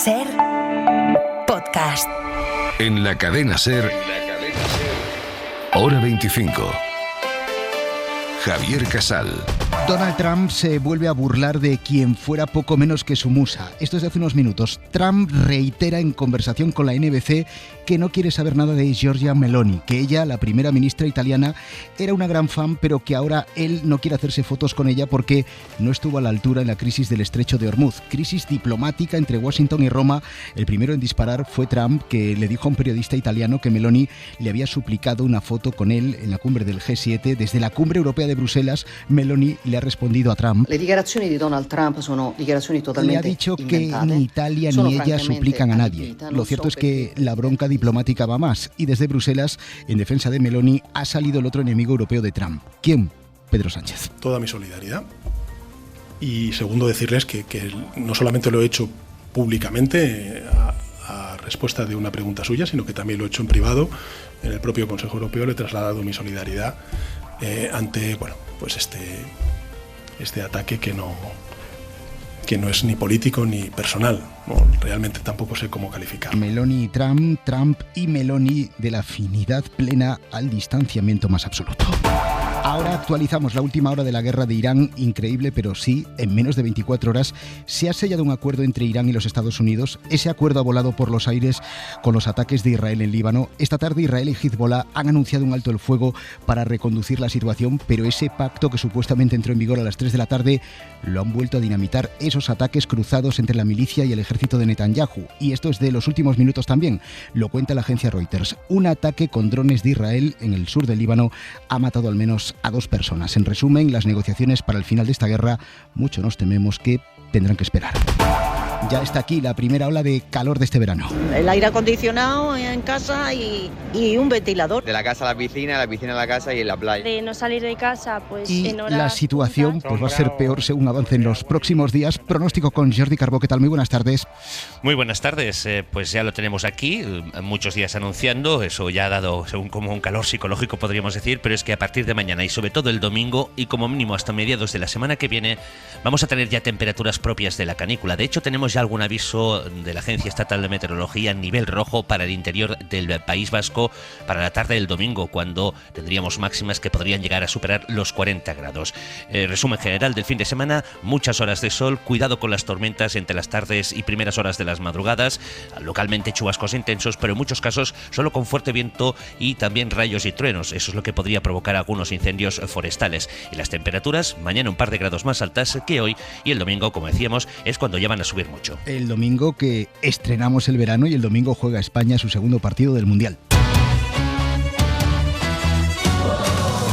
SER Podcast. En la cadena SER, Hora 25. Javier Casal. Donald Trump se vuelve a burlar de quien fuera poco menos que su musa. Esto es de hace unos minutos. Trump reitera en conversación con la NBC que no quiere saber nada de Giorgia Meloni, que ella, la primera ministra italiana, era una gran fan, pero que ahora él no quiere hacerse fotos con ella porque no estuvo a la altura en la crisis del estrecho de Hormuz. Crisis diplomática entre Washington y Roma. El primero en disparar fue Trump, que le dijo a un periodista italiano que Meloni le había suplicado una foto con él en la cumbre del G7. Desde la cumbre europea de Bruselas, Meloni le ha respondido a Trump. Le dichiarazioni di Donald Trump sono dichiarazioni totalmente Le ha dicho inventate. que ni Italia ni ella suplican a nadie. Lo cierto es que la bronca diplomática va más, y desde Bruselas, en defensa de Meloni, ha salido el otro enemigo europeo de Trump. ¿Quién? Pedro Sánchez. Toda mi solidaridad. Y segundo, decirles que no solamente lo he hecho públicamente a respuesta de una pregunta suya, sino que también lo he hecho en privado. En el propio Consejo Europeo le he trasladado mi solidaridad ante pues este ataque que no es ni político ni personal. No, realmente tampoco sé cómo calificarlo. Meloni y Trump, Trump y Meloni, de la afinidad plena al distanciamiento más absoluto. Ahora actualizamos la última hora de la guerra de Irán. Increíble, pero sí, en menos de 24 horas se ha sellado un acuerdo entre Irán y los Estados Unidos. Ese acuerdo ha volado por los aires con los ataques de Israel en Líbano. Esta tarde Israel y Hezbollah han anunciado un alto el fuego para reconducir la situación, pero ese pacto que supuestamente entró en vigor a las 3 de la tarde lo han vuelto a dinamitar esos ataques cruzados entre la milicia y el ejército de Netanyahu. Y esto es de los últimos minutos también. Lo cuenta la agencia Reuters. Un ataque con drones de Israel en el sur del Líbano ha matado al menos a 2 personas. En resumen, las negociaciones para el final de esta guerra, mucho nos tememos que tendrán que esperar. Ya está aquí la primera ola de calor de este verano. El aire acondicionado en casa y un ventilador. De la casa a la piscina a la casa y en la playa. De no salir de casa, pues Y en horas la situación puntas. pues va a ser peor según avancen los próximos días. Pronóstico con Jordi Carbó. ¿Qué tal? Muy buenas tardes. Muy buenas tardes. Pues ya lo tenemos aquí, muchos días anunciando. Eso ya ha dado según como un calor psicológico, podríamos decir, pero es que a partir de mañana y sobre todo el domingo y como mínimo hasta mediados de la semana que viene vamos a tener ya temperaturas propias de la canícula. De hecho, tenemos ya algún aviso de la Agencia Estatal de Meteorología en nivel rojo para el interior del País Vasco para la tarde del domingo, cuando tendríamos máximas que podrían llegar a superar los 40 grados. Resumen general del fin de semana: muchas horas de sol, cuidado con las tormentas entre las tardes y primeras horas de las madrugadas, localmente chubascos intensos, pero en muchos casos solo con fuerte viento y también rayos y truenos. Eso es lo que podría provocar algunos incendios forestales. Y las temperaturas, mañana un par de grados más altas que hoy, y el domingo, como decíamos, es cuando ya van a subir mucho. El domingo que estrenamos el verano y el domingo juega España su segundo partido del Mundial.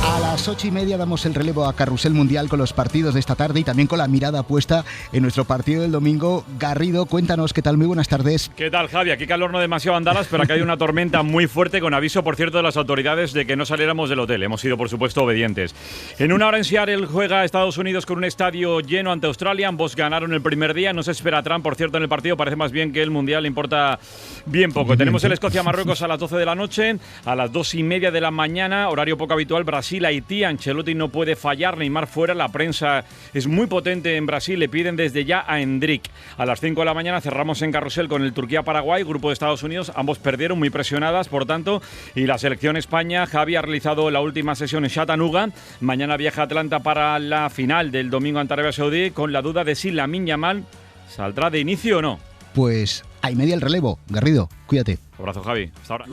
A las 8:30 damos el relevo a Carrusel Mundial con los partidos de esta tarde y también con la mirada puesta en nuestro partido del domingo. Garrido, cuéntanos, ¿qué tal? Muy buenas tardes. ¿Qué tal, Javi? Aquí calor no demasiado andalas, pero acá hay una tormenta muy fuerte, con aviso, por cierto, de las autoridades de que no saliéramos del hotel. Hemos sido, por supuesto, obedientes. En una hora en Seattle juega Estados Unidos con un estadio lleno ante Australia. Ambos ganaron el primer día. No se espera a Trump, por cierto, en el partido. Parece más bien que el Mundial le importa bien poco. Tenemos el Escocia-Marruecos a las 12 de la noche. A las 2:30 de la mañana, horario poco habitual, Brasil-Haití. Ancelotti no puede fallar, Neymar fuera. La prensa es muy potente en Brasil. Le piden desde ya a Endrick. A las 5 de la mañana cerramos en Carrusel con el Turquía-Paraguay, grupo de Estados Unidos. Ambos perdieron, muy presionadas, por tanto. Y la selección España, Javi, ha realizado la última sesión en Chattanooga. Mañana viaja a Atlanta para la final del domingo ante Arabia Saudí, con la duda de si Lamine Yamal saldrá de inicio o no. Pues hay media el relevo. Garrido, cuídate. Abrazo, Javi. Hasta ahora.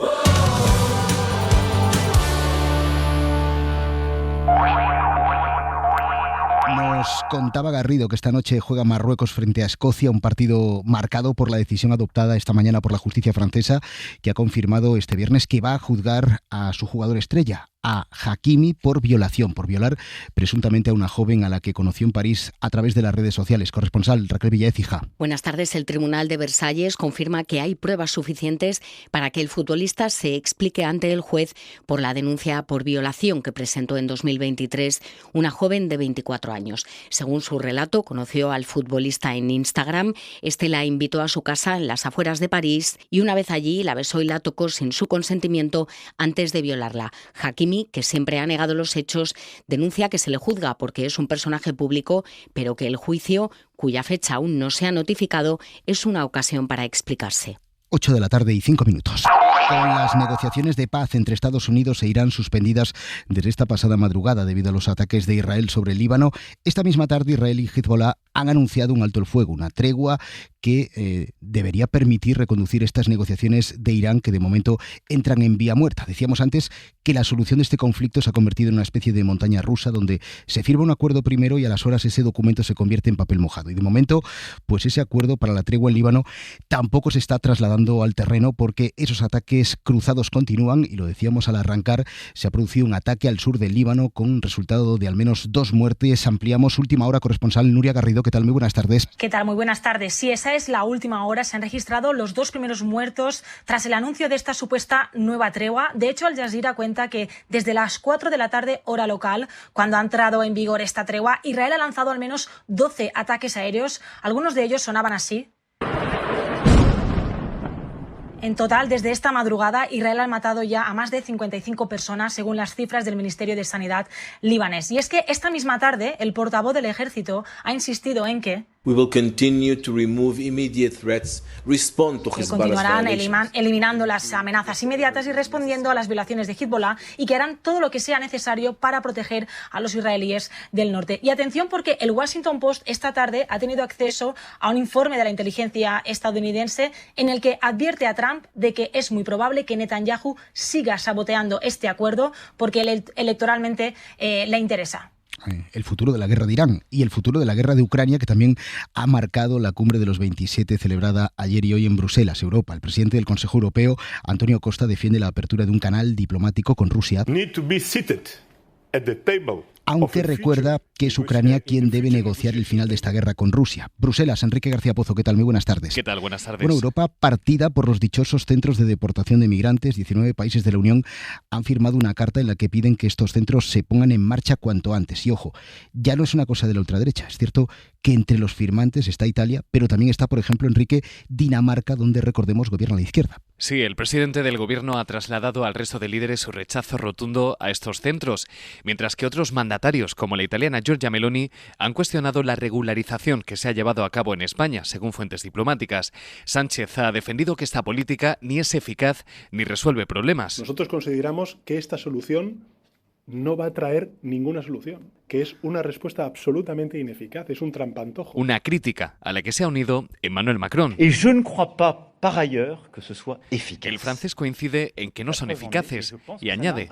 Nos contaba Garrido que esta noche juega Marruecos frente a Escocia, un partido marcado por la decisión adoptada esta mañana por la justicia francesa, que ha confirmado este viernes que va a juzgar a su jugador estrella, a Hakimi, por violación, por violar presuntamente a una joven a la que conoció en París a través de las redes sociales. Corresponsal Raquel Villaécija. Buenas tardes. El Tribunal de Versalles confirma que hay pruebas suficientes para que el futbolista se explique ante el juez por la denuncia por violación que presentó en 2023 una joven de 24 años. Según su relato, conoció al futbolista en Instagram. Este la invitó a su casa en las afueras de París y una vez allí la besó y la tocó sin su consentimiento antes de violarla. Hakimi Meloni, que siempre ha negado los hechos, denuncia que se le juzga porque es un personaje público, pero que el juicio, cuya fecha aún no se ha notificado, es una ocasión para explicarse. 8 de la tarde y 5 minutos. Con las negociaciones de paz entre Estados Unidos e Irán suspendidas desde esta pasada madrugada debido a los ataques de Israel sobre el Líbano, esta misma tarde Israel y Hezbollah han anunciado un alto el fuego, una tregua que debería permitir reconducir estas negociaciones de Irán que de momento entran en vía muerta. Decíamos antes que la solución de este conflicto se ha convertido en una especie de montaña rusa donde se firma un acuerdo primero y a las horas ese documento se convierte en papel mojado. Y de momento, pues ese acuerdo para la tregua en Líbano tampoco se está trasladando al terreno porque esos ataques cruzados continúan y lo decíamos al arrancar, se ha producido un ataque al sur del Líbano con un resultado de al menos 2 muertes. Ampliamos última hora, corresponsal Nuria Garrido. ¿Qué tal? Muy buenas tardes. ¿Qué tal? Muy buenas tardes. Sí, esa es la última hora. Se han registrado los 2 primeros muertos tras el anuncio de esta supuesta nueva tregua. De hecho, Al Jazeera cuenta que desde las 4 de la tarde, hora local, cuando ha entrado en vigor esta tregua, Israel ha lanzado al menos 12 ataques aéreos. Algunos de ellos sonaban así. En total, desde esta madrugada, Israel ha matado ya a más de 55 personas, según las cifras del Ministerio de Sanidad libanés. Y es que esta misma tarde, el portavoz del ejército ha insistido en que continuarán eliminando las amenazas inmediatas y respondiendo a las violaciones de Hezbollah y que harán todo lo que sea necesario para proteger a los israelíes del norte. Y atención, porque el Washington Post esta tarde ha tenido acceso a un informe de la inteligencia estadounidense en el que advierte a Trump de que es muy probable que Netanyahu siga saboteando este acuerdo porque electoralmente le interesa. El futuro de la guerra de Irán y el futuro de la guerra de Ucrania, que también ha marcado la cumbre de los 27 celebrada ayer y hoy en Bruselas, Europa. El presidente del Consejo Europeo, Antonio Costa, defiende la apertura de un canal diplomático con Rusia, aunque recuerda que es Ucrania quien debe negociar el final de esta guerra con Rusia. Bruselas, Enrique García Pozo, ¿qué tal? Muy buenas tardes. ¿Qué tal? Buenas tardes. Bueno, Europa, partida por los dichosos centros de deportación de migrantes, 19 países de la Unión han firmado una carta en la que piden que estos centros se pongan en marcha cuanto antes. Y ojo, ya no es una cosa de la ultraderecha. Es cierto que entre los firmantes está Italia, pero también está, por ejemplo, Enrique, Dinamarca, donde, recordemos, gobierna la izquierda. Sí, el presidente del gobierno ha trasladado al resto de líderes su rechazo rotundo a estos centros, mientras que otros mandatarios, como la italiana Giorgia Meloni, han cuestionado la regularización que se ha llevado a cabo en España, según fuentes diplomáticas. Sánchez ha defendido que esta política ni es eficaz ni resuelve problemas. Nosotros consideramos que esta solución no va a traer ninguna solución, que es una respuesta absolutamente ineficaz, es un trampantojo. Una crítica a la que se ha unido Emmanuel Macron. El francés coincide en que no son eficaces y añade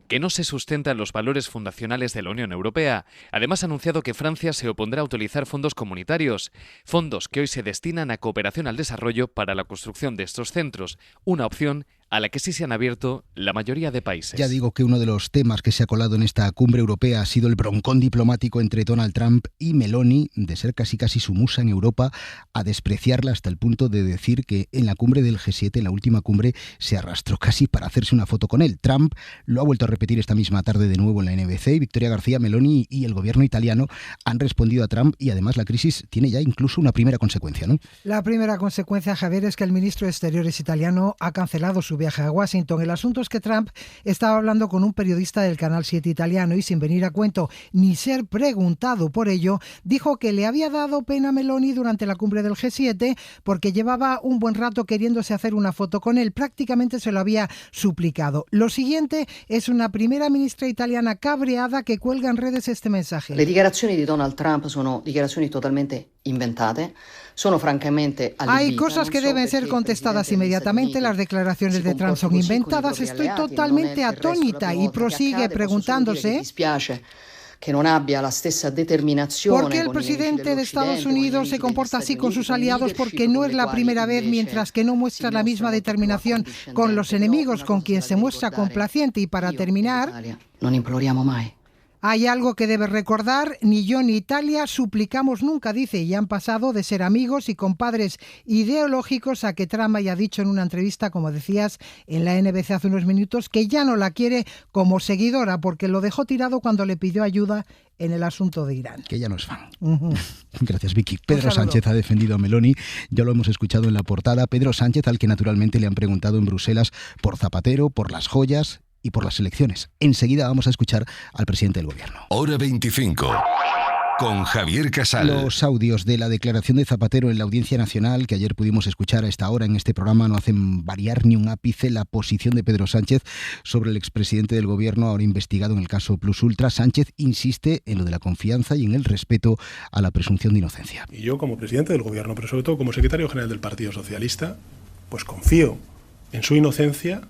que no se sustentan los valores fundacionales de la Unión Europea. Además ha anunciado que Francia se opondrá a utilizar fondos comunitarios, fondos que hoy se destinan a cooperación al desarrollo para la construcción de estos centros, una opción a la que sí se han abierto la mayoría de países. Ya digo que uno de los temas que se ha colado en esta cumbre europea ha sido el broncón diplomático entre Donald Trump y Meloni, de ser casi su musa en Europa, a despreciarla hasta el punto de decir que en la cumbre del G7, en la última cumbre, se arrastró casi para hacerse una foto con él. Trump lo ha vuelto a repetir esta misma tarde de nuevo en la NBC y Victoria García, Meloni y el gobierno italiano han respondido a Trump y además la crisis tiene ya incluso una primera consecuencia, ¿no? La primera consecuencia, Javier, es que el ministro de Exteriores italiano ha cancelado su viaje a Washington. El asunto es que Trump estaba hablando con un periodista del Canal 7 italiano y sin venir a cuento ni ser preguntado por ello, dijo que le había dado pena a Meloni durante la cumbre del G7 porque llevaba un buen rato queriéndose hacer una foto con él. Prácticamente se lo había suplicado. Lo siguiente es una primera ministra italiana cabreada que cuelga en redes este mensaje. Le dichiarazioni di Donald Trump sono dichiarazioni totalmente inventate. Hay cosas que deben ser contestadas inmediatamente. Las declaraciones de Trump son inventadas. Estoy totalmente atónita y prosigue preguntándose ¿por qué el presidente de Estados Unidos se comporta así con sus aliados? Porque no es la primera vez, mientras que no muestra la misma determinación con los enemigos, con quien se muestra complaciente. Y para terminar, hay algo que debe recordar, ni yo ni Italia suplicamos nunca, dice, y han pasado de ser amigos y compadres ideológicos a que Trump haya dicho en una entrevista, como decías, en la NBC hace unos minutos, que ya no la quiere como seguidora porque lo dejó tirado cuando le pidió ayuda en el asunto de Irán. Que ya no es fan. Gracias, Vicky. Pedro Sánchez ha defendido a Meloni, ya lo hemos escuchado en la portada. Pedro Sánchez, al que naturalmente le han preguntado en Bruselas por Zapatero, por las joyas y por las elecciones. Enseguida vamos a escuchar al presidente del gobierno. Hora 25. Con Javier Casal. Los audios de la declaración de Zapatero en la Audiencia Nacional, que ayer pudimos escuchar a esta hora en este programa, no hacen variar ni un ápice la posición de Pedro Sánchez sobre el expresidente del gobierno, ahora investigado en el caso Plus Ultra. Sánchez insiste en lo de la confianza y en el respeto a la presunción de inocencia. Y yo, como presidente del gobierno, pero sobre todo como secretario general del Partido Socialista, pues confío en su inocencia,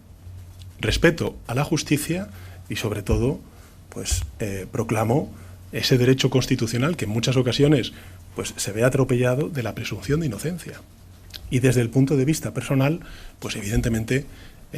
respeto a la justicia y, sobre todo, pues proclamo ese derecho constitucional que en muchas ocasiones pues se ve atropellado de la presunción de inocencia. Y desde el punto de vista personal, pues evidentemente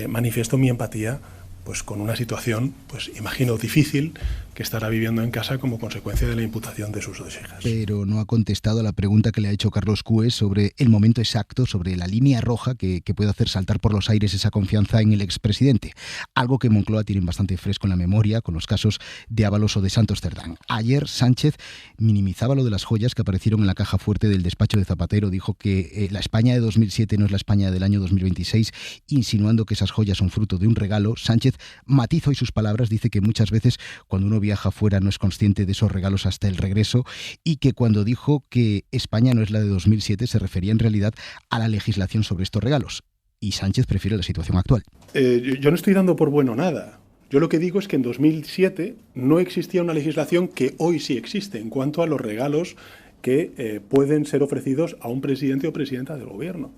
manifiesto mi empatía pues con una situación, pues imagino, difícil que estará viviendo en casa como consecuencia de la imputación de sus dos hijas. Pero no ha contestado a la pregunta que le ha hecho Carlos Cues sobre el momento exacto, sobre la línea roja que puede hacer saltar por los aires esa confianza en el expresidente. Algo que Moncloa tiene bastante fresco en la memoria con los casos de Ábalos o de Santos Cerdán. Ayer Sánchez minimizaba lo de las joyas que aparecieron en la caja fuerte del despacho de Zapatero. Dijo que la España de 2007 no es la España del año 2026, insinuando que esas joyas son fruto de un regalo. Sánchez matizó hoy sus palabras, dice que muchas veces cuando uno viaja fuera no es consciente de esos regalos hasta el regreso, y que cuando dijo que España no es la de 2007 se refería en realidad a la legislación sobre estos regalos. Y Sánchez prefiere la situación actual. Yo no estoy dando por bueno nada. Yo lo que digo es que en 2007 no existía una legislación que hoy sí existe en cuanto a los regalos que pueden ser ofrecidos a un presidente o presidenta del gobierno.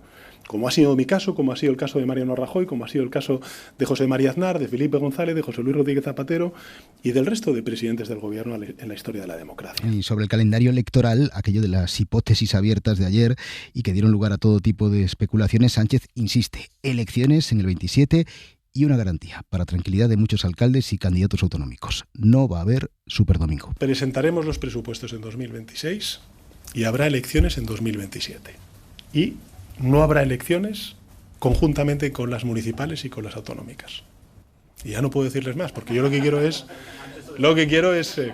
Como ha sido mi caso, como ha sido el caso de Mariano Rajoy, como ha sido el caso de José María Aznar, de Felipe González, de José Luis Rodríguez Zapatero y del resto de presidentes del gobierno en la historia de la democracia. Y sobre el calendario electoral, aquello de las hipótesis abiertas de ayer y que dieron lugar a todo tipo de especulaciones, Sánchez insiste: elecciones en el 27 y una garantía para tranquilidad de muchos alcaldes y candidatos autonómicos: no va a haber superdomingo. Presentaremos los presupuestos en 2026 y habrá elecciones en 2027. Y no habrá elecciones conjuntamente con las municipales y con las autonómicas. Y ya no puedo decirles más, porque yo lo que quiero es...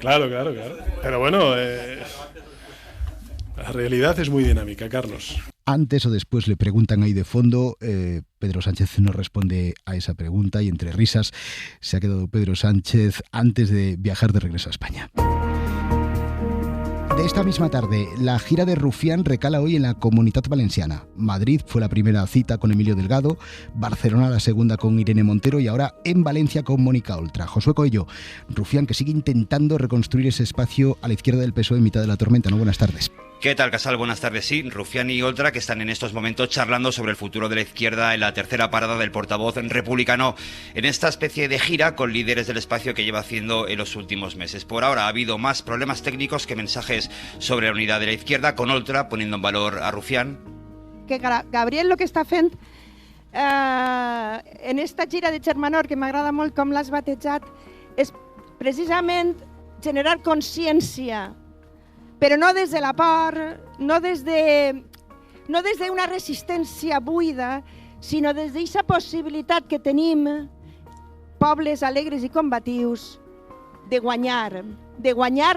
Claro. Pero bueno, la realidad es muy dinámica, Carlos. Antes o después le preguntan ahí de fondo. Pedro Sánchez no responde a esa pregunta y entre risas se ha quedado Pedro Sánchez antes de viajar de regreso a España. De esta misma tarde, la gira de Rufián recala hoy en la Comunitat Valenciana. Madrid fue la primera cita con Emilio Delgado, Barcelona la segunda con Irene Montero y ahora en Valencia con Mónica Oltra. Josué Coello, Rufián que sigue intentando reconstruir ese espacio a la izquierda del PSOE en mitad de la tormenta. ¿No? Buenas tardes. ¿Qué tal, Casal? Buenas tardes. Sí, Rufián y Oltra, que están en estos momentos charlando sobre el futuro de la izquierda en la tercera parada del portavoz republicano en esta especie de gira con líderes del espacio que lleva haciendo en los últimos meses. Por ahora ha habido más problemas técnicos que mensajes sobre la unidad de la izquierda, con Oltra poniendo en valor a Rufián. Que Gabriel lo que està fent en esta gira de Germanor, que m'agrada molt com l'has batejat, és precisament generar consciència, però no des de la por, no des d'una resistència buida, sinó des d'aquesta possibilitat que tenim, pobles alegres i combatius, de guanyar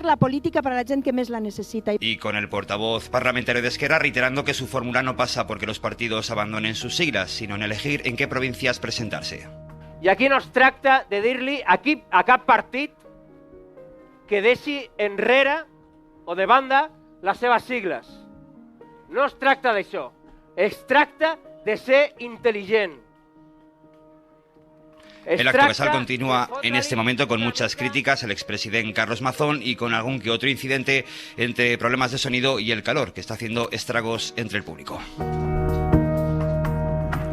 la política para la gente que més la necesita. Y con el portavoz parlamentario de Esquerra reiterando que su fórmula no pasa porque los partidos abandonen sus siglas, sino en elegir en qué provincias presentarse. I aquí no es tracta de dir-li aquí a cap partit que deixi enrere o de banda les seves sigles. No es tracta d'això, es tracta de ser intel·ligent. El acto Casal continúa en este momento con muchas críticas al expresidente Carlos Mazón y con algún que otro incidente entre problemas de sonido y el calor que está haciendo estragos entre el público.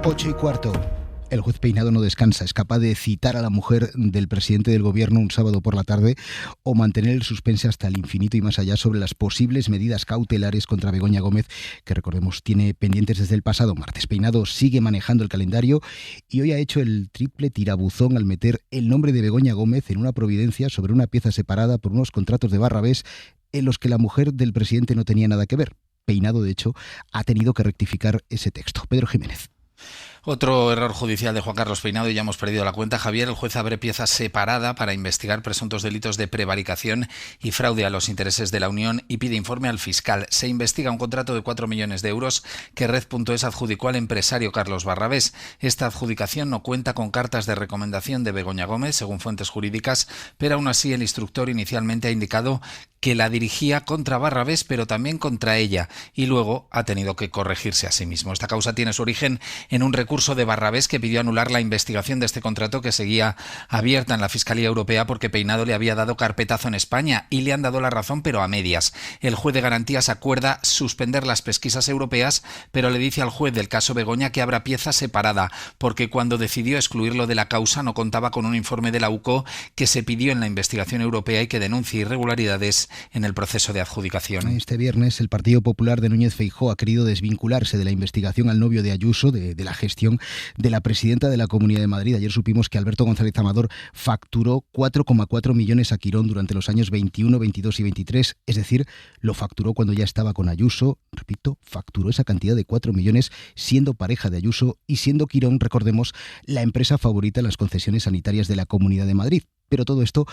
8:15. El juez Peinado no descansa, es capaz de citar a la mujer del presidente del gobierno un sábado por la tarde o mantener el suspense hasta el infinito y más allá sobre las posibles medidas cautelares contra Begoña Gómez, que recordemos tiene pendientes desde el pasado martes. Peinado sigue manejando el calendario y hoy ha hecho el triple tirabuzón al meter el nombre de Begoña Gómez en una providencia sobre una pieza separada por unos contratos de Barrabés en los que la mujer del presidente no tenía nada que ver. Peinado, de hecho, ha tenido que rectificar ese texto. Pedro Jiménez. Otro error judicial de Juan Carlos Peinado y ya hemos perdido la cuenta. Javier, el juez abre pieza separada para investigar presuntos delitos de prevaricación y fraude a los intereses de la Unión y pide informe al fiscal. Se investiga un contrato de 4 millones de euros que Red.es adjudicó al empresario Carlos Barrabés. Esta adjudicación no cuenta con cartas de recomendación de Begoña Gómez, según fuentes jurídicas, pero aún así el instructor inicialmente ha indicado que la dirigía contra Barrabés, pero también contra ella, y luego ha tenido que corregirse a sí mismo. Esta causa tiene su origen en un recurso de Barrabés que pidió anular la investigación de este contrato que seguía abierta en la Fiscalía Europea porque Peinado le había dado carpetazo en España y le han dado la razón, pero a medias. El juez de garantías acuerda suspender las pesquisas europeas, pero le dice al juez del caso Begoña que abra pieza separada, porque cuando decidió excluirlo de la causa no contaba con un informe de la UCO que se pidió en la investigación europea y que denuncia irregularidades en el proceso de adjudicación. Este viernes el Partido Popular de Núñez Feijóo ha querido desvincularse de la investigación al novio de Ayuso, de la gestión de la presidenta de la Comunidad de Madrid. Ayer supimos que Alberto González Amador facturó 4,4 millones a Quirón durante los años 21, 22 y 23, es decir, lo facturó cuando ya estaba con Ayuso. Repito, facturó esa cantidad de 4 millones siendo pareja de Ayuso y siendo Quirón, recordemos, la empresa favorita en las concesiones sanitarias de la Comunidad de Madrid. Pero todo esto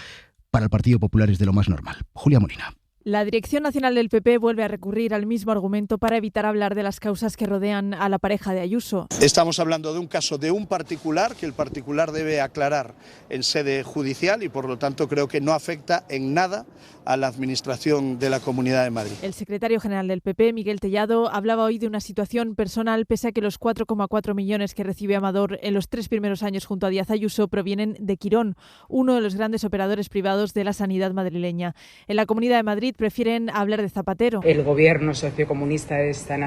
para el Partido Popular es de lo más normal. Julia Molina. La Dirección Nacional del PP vuelve a recurrir al mismo argumento para evitar hablar de las causas que rodean a la pareja de Ayuso. Estamos hablando de un caso de un particular que el particular debe aclarar en sede judicial y por lo tanto creo que no afecta en nada a la Administración de la Comunidad de Madrid. El secretario general del PP, Miguel Tellado, hablaba hoy de una situación personal pese a que los 4,4 millones que recibe Amador en los 3 primeros años junto a Díaz Ayuso provienen de Quirón, uno de los grandes operadores privados de la sanidad madrileña. En la Comunidad de Madrid prefieren hablar de Zapatero. El gobierno sociocomunista de esta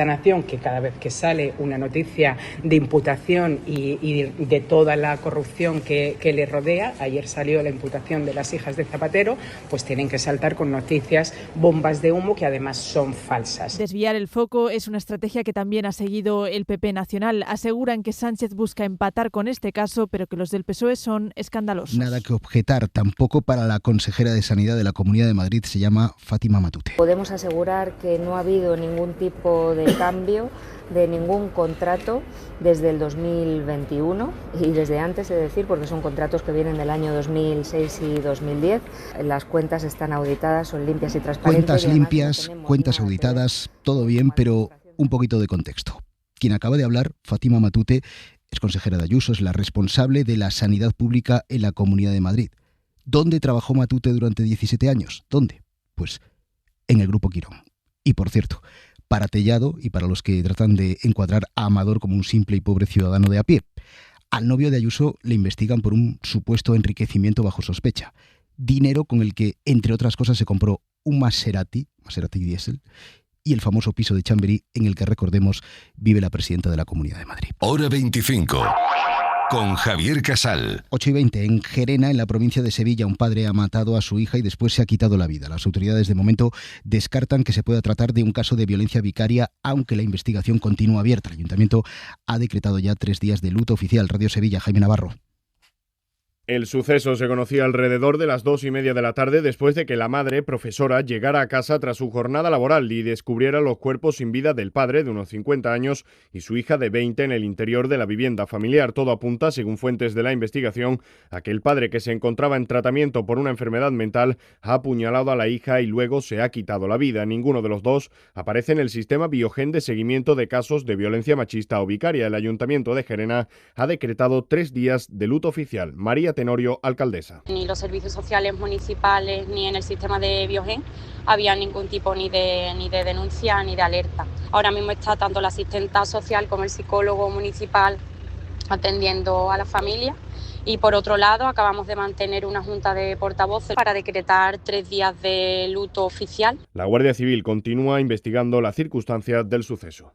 nación, que cada vez que sale una noticia de imputación y de toda la corrupción que le rodea, ayer salió la imputación de las hijas de Zapatero, pues tienen que saltar con noticias, bombas de humo que además son falsas. Desviar el foco es una estrategia que también ha seguido el PP nacional. Aseguran que Sánchez busca empatar con este caso, pero que los del PSOE son escandalosos. Nada que objetar, tampoco para la consejera de Sanidad de la Comunidad de Madrid, se llama Fátima Matute. Podemos asegurar que no ha habido ningún tipo de cambio de ningún contrato desde el 2021 y desde antes, es decir, porque son contratos que vienen del año 2006 y 2010. Las cuentas están auditadas, son limpias y transparentes. Cuentas limpias, cuentas auditadas, todo bien, pero un poquito de contexto. Quien acaba de hablar, Fátima Matute, es consejera de Ayuso, es la responsable de la sanidad pública en la Comunidad de Madrid. ¿Dónde trabajó Matute durante 17 años? ¿Dónde? Pues en el Grupo Quirón. Y por cierto, para Tellado y para los que tratan de encuadrar a Amador como un simple y pobre ciudadano de a pie, al novio de Ayuso le investigan por un supuesto enriquecimiento bajo sospecha. Dinero con el que, entre otras cosas, se compró un Maserati diésel, y el famoso piso de Chamberí en el que, recordemos, vive la presidenta de la Comunidad de Madrid. Hora 25. Con Javier Casal. 8:20. En Gerena, en la provincia de Sevilla, un padre ha matado a su hija y después se ha quitado la vida. Las autoridades de momento descartan que se pueda tratar de un caso de violencia vicaria, aunque la investigación continúa abierta. El Ayuntamiento ha decretado ya 3 días de luto oficial. Radio Sevilla, Jaime Navarro. El suceso se conocía alrededor de las 2:30 de la tarde después de que la madre, profesora, llegara a casa tras su jornada laboral y descubriera los cuerpos sin vida del padre, de unos 50 años, y su hija de 20 en el interior de la vivienda familiar. Todo apunta, según fuentes de la investigación, a que el padre, que se encontraba en tratamiento por una enfermedad mental, ha apuñalado a la hija y luego se ha quitado la vida. Ninguno de los dos aparece en el sistema Biogen de seguimiento de casos de violencia machista o vicaria. El Ayuntamiento de Gerena ha decretado 3 días de luto oficial. María Tenorio, alcaldesa. Ni los servicios sociales municipales ni en el sistema de Biogen había ningún tipo ni de denuncia ni de alerta. Ahora mismo está tanto la asistenta social como el psicólogo municipal atendiendo a la familia. Y por otro lado, acabamos de mantener una junta de portavoces para decretar 3 días de luto oficial. La Guardia Civil continúa investigando las circunstancias del suceso.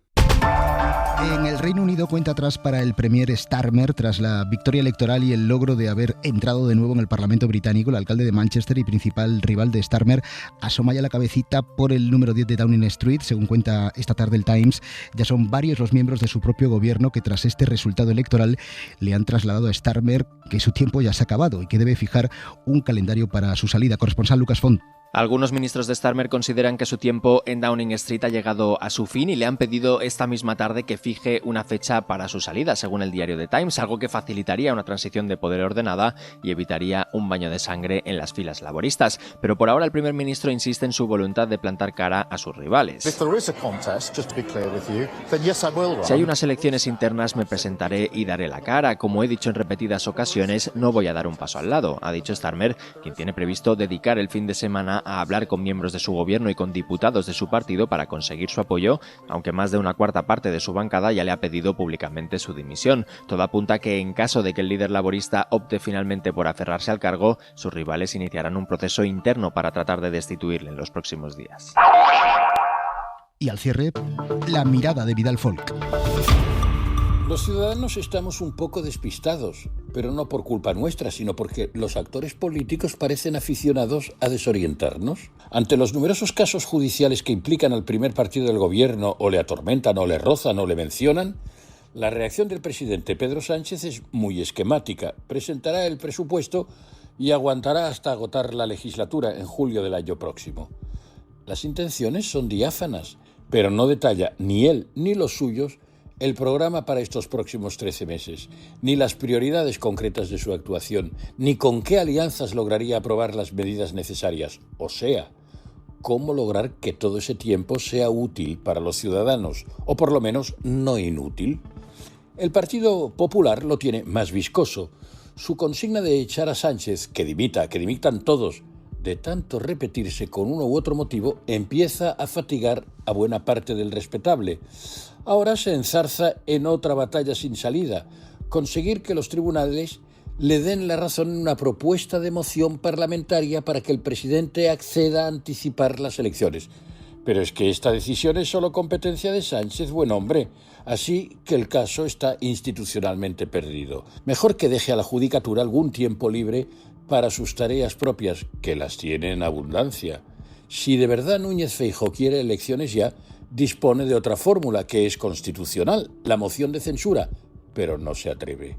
En el Reino Unido, cuenta atrás para el premier Starmer tras la victoria electoral y el logro de haber entrado de nuevo en el Parlamento británico. El alcalde de Manchester y principal rival de Starmer asoma ya la cabecita por el número 10 de Downing Street. Según cuenta esta tarde el Times, ya son varios los miembros de su propio gobierno que tras este resultado electoral le han trasladado a Starmer que su tiempo ya se ha acabado y que debe fijar un calendario para su salida. Corresponsal Lucas Font. Algunos ministros de Starmer consideran que su tiempo en Downing Street ha llegado a su fin y le han pedido esta misma tarde que fije una fecha para su salida, según el diario The Times, algo que facilitaría una transición de poder ordenada y evitaría un baño de sangre en las filas laboristas. Pero por ahora el primer ministro insiste en su voluntad de plantar cara a sus rivales. Si hay unas elecciones internas me presentaré y daré la cara. Como he dicho en repetidas ocasiones, no voy a dar un paso al lado, ha dicho Starmer, quien tiene previsto dedicar el fin de semana a hablar con miembros de su gobierno y con diputados de su partido para conseguir su apoyo, aunque más de una cuarta parte de su bancada ya le ha pedido públicamente su dimisión. Todo apunta a que en caso de que el líder laborista opte finalmente por aferrarse al cargo, sus rivales iniciarán un proceso interno para tratar de destituirle en los próximos días. Y al cierre, la mirada de Vidal Folk. Los ciudadanos estamos un poco despistados, pero no por culpa nuestra, sino porque los actores políticos parecen aficionados a desorientarnos. Ante los numerosos casos judiciales que implican al primer partido del gobierno, o le atormentan, o le rozan, o le mencionan, la reacción del presidente Pedro Sánchez es muy esquemática. Presentará el presupuesto y aguantará hasta agotar la legislatura en julio del año próximo. Las intenciones son diáfanas, pero no detalla ni él ni los suyos el programa para estos próximos 13 meses, ni las prioridades concretas de su actuación, ni con qué alianzas lograría aprobar las medidas necesarias, o sea, cómo lograr que todo ese tiempo sea útil para los ciudadanos, o por lo menos no inútil. El Partido Popular lo tiene más viscoso. Su consigna de echar a Sánchez, que dimitan todos, de tanto repetirse con uno u otro motivo, empieza a fatigar a buena parte del respetable. Ahora se enzarza en otra batalla sin salida, conseguir que los tribunales le den la razón en una propuesta de moción parlamentaria para que el presidente acceda a anticipar las elecciones. Pero es que esta decisión es solo competencia de Sánchez, buen hombre, así que el caso está institucionalmente perdido. Mejor que deje a la judicatura algún tiempo libre para sus tareas propias, que las tiene en abundancia. Si de verdad Núñez Feijóo quiere elecciones ya, dispone de otra fórmula que es constitucional, la moción de censura, pero no se atreve.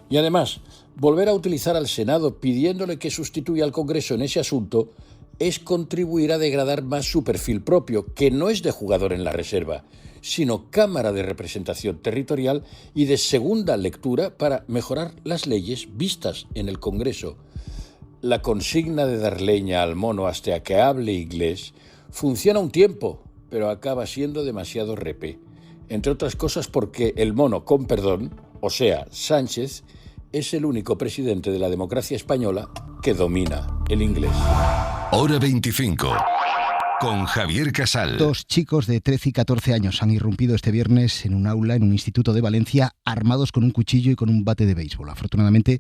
Y además, volver a utilizar al Senado pidiéndole que sustituya al Congreso en ese asunto es contribuir a degradar más su perfil propio, que no es de jugador en la reserva, sino Cámara de Representación Territorial y de segunda lectura para mejorar las leyes vistas en el Congreso. La consigna de dar leña al mono hasta que hable inglés funciona un tiempo, pero acaba siendo demasiado repe. Entre otras cosas porque el mono, con perdón, o sea, Sánchez, es el único presidente de la democracia española que domina el inglés. Hora 25. Con Javier Casal. 2 chicos de 13 y 14 años han irrumpido este viernes en un aula en un instituto de Valencia armados con un cuchillo y con un bate de béisbol. Afortunadamente,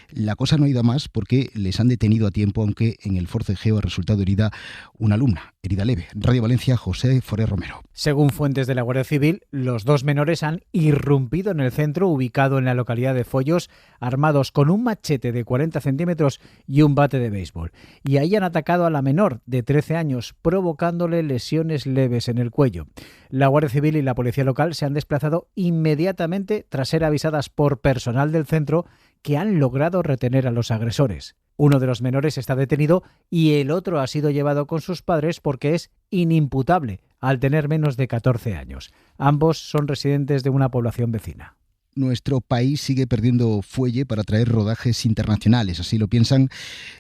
la cosa no ha ido a más porque les han detenido a tiempo, aunque en el forcejeo ha resultado herida una alumna, herida leve. Radio Valencia, José Foré Romero. Según fuentes de la Guardia Civil, los 2 menores han irrumpido en el centro ubicado en la localidad de Follos, armados con un machete de 40 centímetros y un bate de béisbol. Y ahí han atacado a la menor de 13 años, provocándole lesiones leves en el cuello. La Guardia Civil y la Policía Local se han desplazado inmediatamente tras ser avisadas por personal del centro que han logrado retener a los agresores. Uno de los menores está detenido y el otro ha sido llevado con sus padres porque es inimputable al tener menos de 14 años. Ambos son residentes de una población vecina. Nuestro país sigue perdiendo fuelle para traer rodajes internacionales. Así lo piensan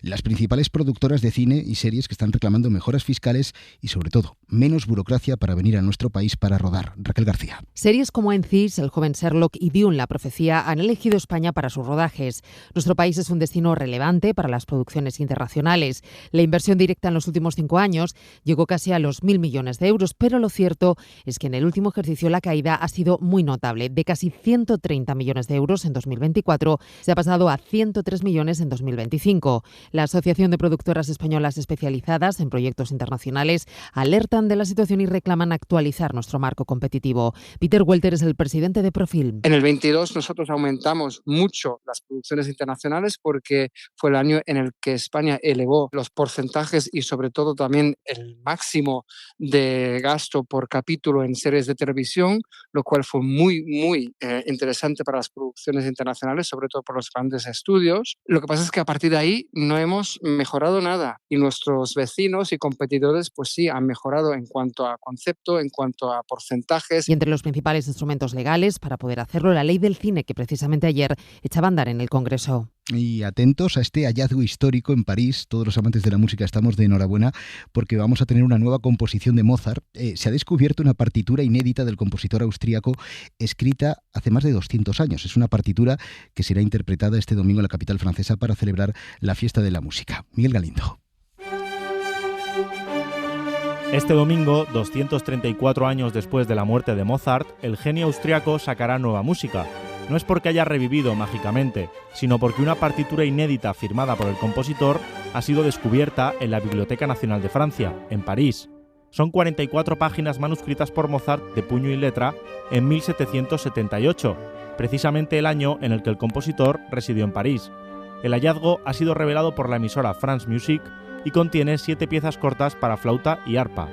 las principales productoras de cine y series que están reclamando mejoras fiscales y, sobre todo, menos burocracia para venir a nuestro país para rodar. Raquel García. Series como Encis, El joven Sherlock y Dune, la profecía, han elegido España para sus rodajes. Nuestro país es un destino relevante para las producciones internacionales. La inversión directa en los últimos 5 años llegó casi a los 1.000 millones de euros, pero lo cierto es que en el último ejercicio la caída ha sido muy notable. De casi 130 millones de euros en 2024 se ha pasado a 103 millones en 2025. La Asociación de Productoras Españolas Especializadas en Proyectos Internacionales alertan de la situación y reclaman actualizar nuestro marco competitivo. Peter Welter es el presidente de Profilm. En el 22 nosotros aumentamos mucho las producciones internacionales porque fue el año en el que España elevó los porcentajes y sobre todo también el máximo de gasto por capítulo en series de televisión, lo cual fue muy interesante interesante para las producciones internacionales, sobre todo por los grandes estudios. Lo que pasa es que a partir de ahí no hemos mejorado nada y nuestros vecinos y competidores pues sí han mejorado en cuanto a concepto, en cuanto a porcentajes. Y entre los principales instrumentos legales para poder hacerlo, la ley del cine que precisamente ayer echaba a andar en el Congreso. Y atentos a este hallazgo histórico en París. Todos los amantes de la música estamos de enhorabuena porque vamos a tener una nueva composición de Mozart. Se ha descubierto una partitura inédita del compositor austríaco escrita hace más de 200 años. Es una partitura que será interpretada este domingo en la capital francesa para celebrar la fiesta de la música. Miguel Galindo. Este domingo, 234 años después de la muerte de Mozart, el genio austriaco sacará nueva música. No es porque haya revivido mágicamente, sino porque una partitura inédita firmada por el compositor ha sido descubierta en la Biblioteca Nacional de Francia, en París. Son 44 páginas manuscritas por Mozart de puño y letra en 1778, precisamente el año en el que el compositor residió en París. El hallazgo ha sido revelado por la emisora France Musique y contiene 7 piezas cortas para flauta y arpa.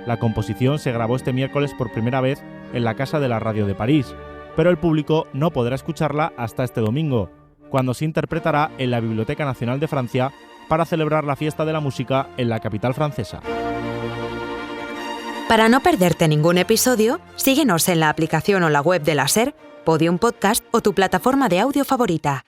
La composición se grabó este miércoles por primera vez en la Casa de la Radio de París, pero el público no podrá escucharla hasta este domingo, cuando se interpretará en la Biblioteca Nacional de Francia para celebrar la fiesta de la música en la capital francesa. Para no perderte ningún episodio, síguenos en la aplicación o la web de la SER, Podium Podcast o tu plataforma de audio favorita.